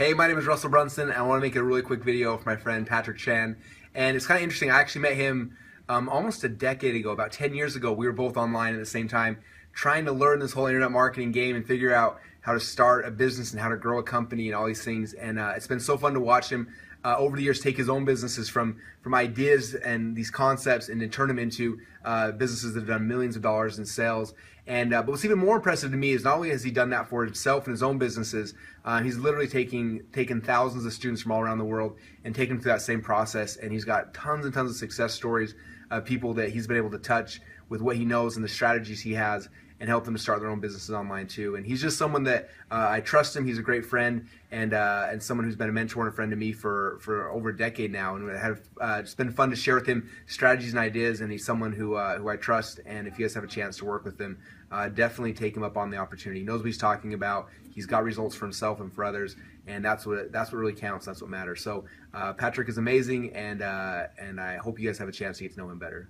Hey, my name is Russell Brunson, and I want to make a really quick video for my friend Patrick Chan. And it's kind of interesting. I actually met him almost a decade ago, about 10 years ago. We were both online at the same time, trying to learn this whole internet marketing game and figure out how to start a business and how to grow a company and all these things. And it's been so fun to watch him over the years take his own businesses from ideas and these concepts and then turn them into businesses that have done millions of dollars in sales. And but what's even more impressive to me is not only has he done that for himself and his own businesses, he's literally taken thousands of students from all around the world and taken them through that same process. And he's got tons and tons of success stories of people that he's been able to touch with what he knows and the strategies he has, and help them to start their own businesses online too. And he's just someone that I trust him. He's a great friend and someone who's been a mentor and a friend to me for over a decade now. And it's been fun to share with him strategies and ideas. And he's someone who I trust. And if you guys have a chance to work with him, definitely take him up on the opportunity. He knows what he's talking about. He's got results for himself and for others, and that's what really counts. That's what matters. So Patrick is amazing, and I hope you guys have a chance to get to know him better.